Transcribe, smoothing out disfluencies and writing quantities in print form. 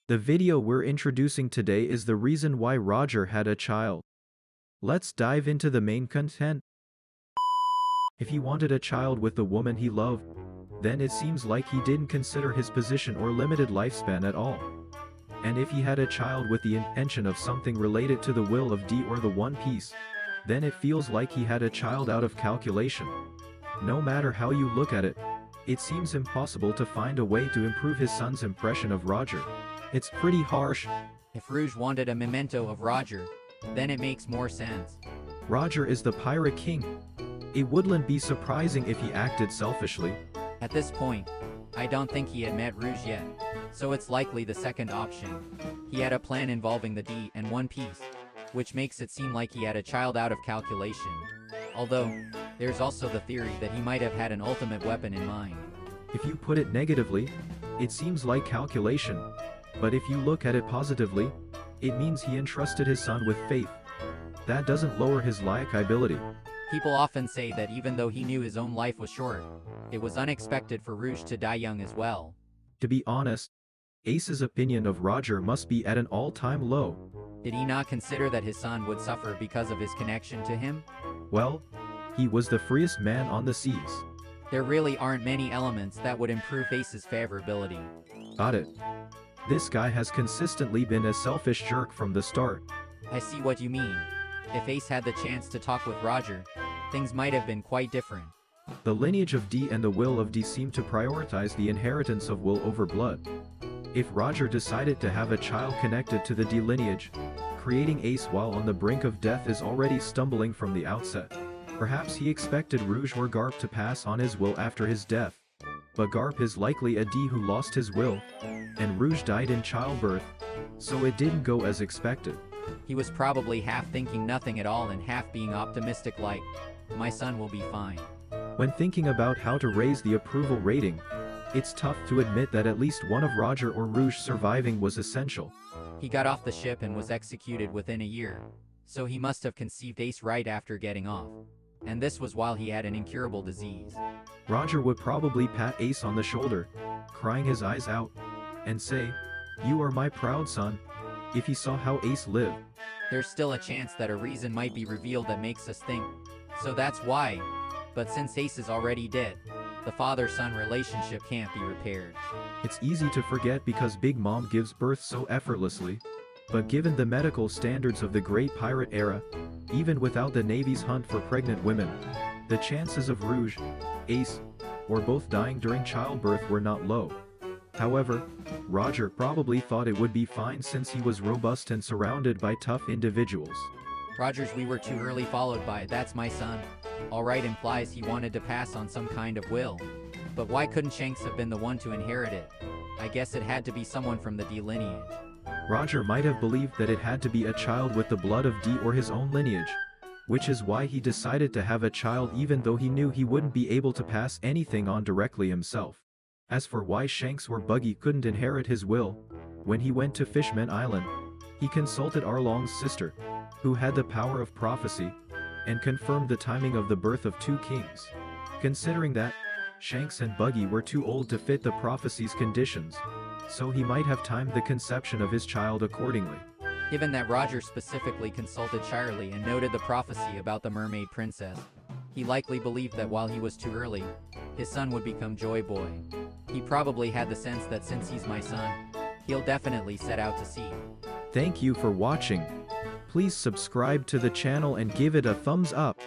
The video we're introducing today is the reason why Roger had a child. Let's dive into the main content. If he wanted a child with the woman he loved, then it seems like he didn't consider his position or limited lifespan at all. And if he had a child with the intention of something related to the will of D or the One Piece, then it feels like he had a child out of calculation. No matter how you look at it, it seems impossible to find a way to improve his son's impression of Roger. It's pretty harsh. If Rouge wanted a memento of Roger, then it makes more sense. Roger is the pirate king. It wouldn't be surprising if he acted selfishly. At this point, I don't think he had met Rouge yet, so it's likely the second option. He had a plan involving the D and One Piece, which makes it seem like he had a child out of calculation. Although, there's also the theory that he might have had an ultimate weapon in mind. If you put it negatively, it seems like calculation. But if you look at it positively, it means he entrusted his son with faith. That doesn't lower his likability. People often say that even though he knew his own life was short, it was unexpected for Rouge to die young as well. To be honest, Ace's opinion of Roger must be at an all-time low. Did he not consider that his son would suffer because of his connection to him? Well, he was the freest man on the seas. There really aren't many elements that would improve Ace's favorability. Got it. This guy has consistently been a selfish jerk from the start. I see what you mean. If Ace had the chance to talk with Roger, things might have been quite different. The lineage of D and the will of D seem to prioritize the inheritance of will over blood. If Roger decided to have a child connected to the D lineage, creating Ace while on the brink of death is already stumbling from the outset. Perhaps he expected Rouge or Garp to pass on his will after his death. But Garp is likely a D who lost his will, and Rouge died in childbirth, so it didn't go as expected. He was probably half thinking nothing at all and half being optimistic like, my son will be fine. When thinking about how to raise the approval rating, it's tough to admit that at least one of Roger or Rouge surviving was essential. He got off the ship and was executed within a year, so he must have conceived Ace right after getting off. And this was while he had an incurable disease. Roger would probably pat Ace on the shoulder, crying his eyes out, and say, "You are my proud son," if he saw how Ace lived. There's still a chance that a reason might be revealed that makes us think, so that's why. But since Ace is already dead, the father-son relationship can't be repaired. It's easy to forget because Big Mom gives birth so effortlessly. But given the medical standards of the Great Pirate era, even without the Navy's hunt for pregnant women, the chances of Rouge, Ace, or both dying during childbirth were not low. However, Roger probably thought it would be fine since he was robust and surrounded by tough individuals. Roger's "we were too early" followed by "that's my son" alright implies he wanted to pass on some kind of will. But why couldn't Shanks have been the one to inherit it? I guess it had to be someone from the D lineage. Roger might have believed that it had to be a child with the blood of D or his own lineage, which is why he decided to have a child even though he knew he wouldn't be able to pass anything on directly himself. As for why Shanks or Buggy couldn't inherit his will, when he went to Fishman Island, he consulted Arlong's sister, who had the power of prophecy, and confirmed the timing of the birth of two kings. Considering that, Shanks and Buggy were too old to fit the prophecy's conditions, so he might have timed the conception of his child accordingly. Given that Roger specifically consulted Shirley and noted the prophecy about the mermaid princess, he likely believed that while he was too early, his son would become Joy Boy. He probably had the sense that since he's my son, he'll definitely set out to sea. Thank you for watching. Please subscribe to the channel and give it a thumbs up.